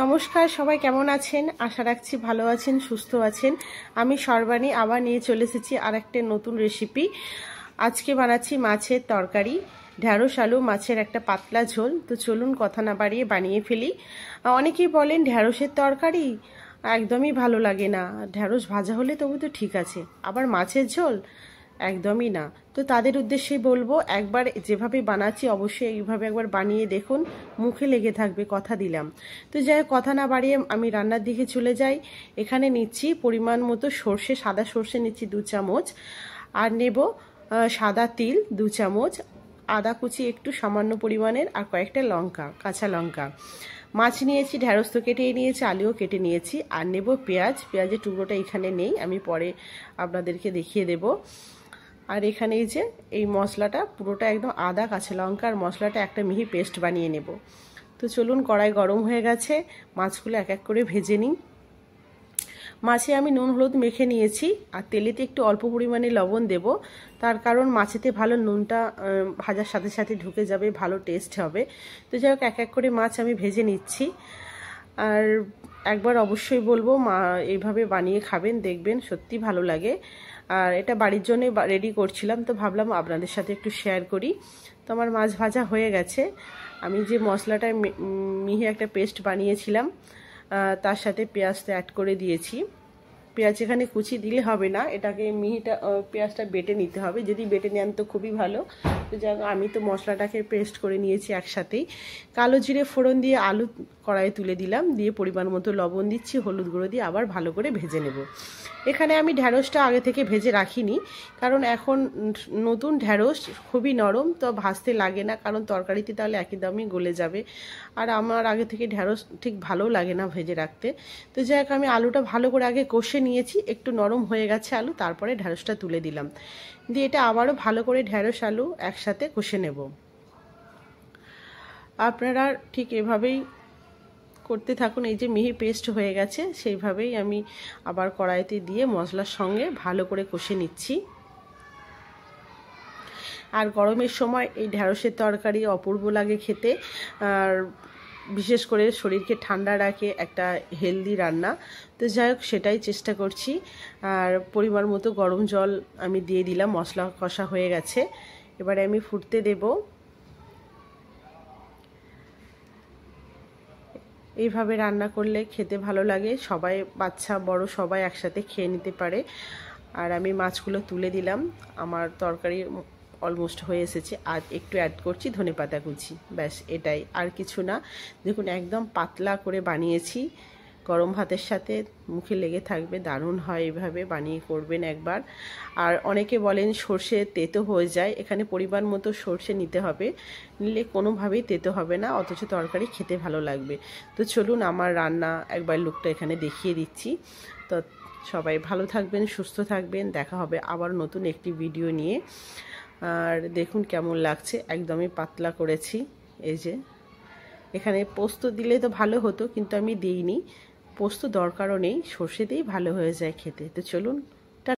নমস্কার, সবাই কেমন আছেন? আশা রাখছি ভালো আছেন, সুস্থ আছেন। আমি সর্বাণী আবার নিয়ে চলে এসেছি আর একটা নতুন রেসিপি। আজকে বানাচ্ছি মাছের তরকারি, ঢ্যাঁড়স আলু মাছের একটা পাতলা ঝোল। তো চলুন কথা না বাড়িয়ে বানিয়ে ফেলি। অনেকেই বলেন ঢ্যাঁড়সের তরকারি একদমই ভালো লাগে না, ঢ্যাঁড়স ভাজা হলে তবু তো ঠিক আছে, আবার মাছের ঝোল একদমই না। তো তাদের উদ্দেশ্যে বলবো, একবার যেভাবে বানাচ্ছি অবশ্যই এইভাবে একবার বানিয়ে দেখুন, মুখে লেগে থাকবে, কথা দিলাম। তো যাই হোক, কথা না বাড়িয়ে আমি রান্নার দিকে চলে যাই। এখানে নিচ্ছি পরিমাণ মতো সর্ষে, সাদা সর্ষে নিচ্ছি 2 চামচ, আর নেব সাদা তিল 2 চামচ, আদা কুচি একটু সামান্য পরিমাণের, আর কয়েকটা লঙ্কা, কাঁচা লঙ্কা। মাছ নিয়েছি, ঢ্যাঁড়স তো কেটে নিয়েছি, আলুও কেটে নিয়েছি। আর নেব পেঁয়াজ, পেঁয়াজের টুকরোটা এখানে নেই, আমি পরে আপনাদেরকে দেখিয়ে দেব। আর এখানে এই যে এই মশলাটা পুরোটা একদম আদা কাঁচা লঙ্কার মশলাটা একটা মিহি পেস্ট বানিয়ে নেব। তো চলুন, কড়াই গরম হয়ে গেছে, মাছগুলো এক এক করে ভেজে নিই। মাছে আমি নুন হলুদ মেখে নিয়েছি, আর তেলেতে একটু অল্প পরিমাণে লবণ দেব, তার কারণ মাছেতে ভালো নুনটা ভাজার সাথে সাথে ঢুকে যাবে, ভালো টেস্ট হবে। তো যাই হোক, এক এক করে মাছ আমি ভেজে নিচ্ছি। আর একবার অবশ্যই বলবো, মা এইভাবে বানিয়ে খাবেন, দেখবেন সত্যি ভালো লাগে। আর এটা বাড়ির জন্য রেডি করছিলাম, তো ভাবলাম আপনাদের সাথে একটু শেয়ার করি। তো আমার মাছ ভাজা হয়ে গেছে। আমি যে মশলাটা মিহি একটা পেস্ট বানিয়েছিলাম, তার সাথে পেঁয়াজটা অ্যাড করে দিয়েছি। পেঁয়াজ এখানে কুচি দিলে হবে না, এটাকে মিহিটা পেঁয়াজটা বেটে নিতে হবে, যদি বেটে নেন তো খুবই ভালো। তো যাই হোক, আমি তো মশলাটাকে পেস্ট করে নিয়েছি একসাথেই। কালো জিরে ফোড়ন দিয়ে আলু কড়াইয়ে তুলে দিলাম, দিয়ে পরিমাণ মতো লবণ দিচ্ছি, হলুদ গুঁড়ো দিয়ে আবার ভালো করে ভেজে নেব। এখানে আমি ঢ্যাঁড়সটা আগে থেকে ভেজে রাখিনি, কারণ এখন নতুন ঢ্যাঁড়স খুবই নরম, তো ভাজতে লাগে না, কারণ তরকারিতে তাহলে একই দামই গলে যাবে। আর আমার আগে থেকে ঢ্যাঁড়স ঠিক ভালো লাগে না ভেজে রাখতে। তো যাই হোক, আমি আলুটা ভালো করে আগে কষে নিয়েছি, একটু নরম হয়ে গেছে আলু, তারপরে ঢ্যাঁড়সটা তুলে দিলাম, দিয়ে এটা আবারও ভালো করে ঢ্যাঁড়স আলু একসাথে কষে নেব। আপনারা ঠিক এভাবেই করতে থাকুন। এই যে মিহি পেস্ট হয়ে গেছে, সেইভাবেই আমি আবার কড়াইতে দিয়ে মশলার সঙ্গে ভালো করে কষে নিচ্ছি। আর গরমের সময় এই ঢ্যাঁড়সের তরকারি অপূর্ব লাগে খেতে, আর বিশেষ করে শরীরকে ঠান্ডা রাখে, একটা হেলদি রান্না। তো যাই হোক, সেটাই চেষ্টা করছি। আর পরিমাণ মতো গরম জল আমি দিয়ে দিলাম, মশলা কষা হয়ে গেছে, এবারে আমি ফুটতে দেব। এইভাবে রান্না করলে খেতে ভালো লাগে, সবাই বাচ্চা বড় সবাই একসাথে খেয়ে নিতে পারে। আর আমি মাছগুলো তুলে দিলাম, আমার তরকারি অলমোস্ট হয়ে এসেছে। আর একটু অ্যাড করছি ধনেপাতা কুচি, ব্যাস এটাই, আর কিছু না। দেখুন একদম পাতলা করে বানিয়েছি, গরম ভাতের সাথে মুখে লেগে থাকবে, দারুণ হয়, এইভাবে বানিয়ে করবেন একবার। আর অনেকে বলেন সর্ষে তেতো হয়ে যায়, এখানে পরিমাণ মতো সর্ষে নিতে হবে, নিলে কোনোভাবেই তেতো হবে না, অথচ তরকারি খেতে ভালো লাগবে। তো চলুন, আমার রান্না একবার লুকটা এখানে দেখিয়ে দিচ্ছি। তো সবাই ভালো থাকবেন, সুস্থ থাকবেন, দেখা হবে আবার নতুন একটি ভিডিও নিয়ে। আর দেখুন কেমন লাগছে, একদমই পাতলা করেছি। এই যে এখানে পোস্ত দিলে তো ভালো হতো, কিন্তু আমি দিইনি, পোস্ত দরকারও নেই, সর্ষে দিয়েই ভালো হয়ে যায় খেতে। তো চলুন।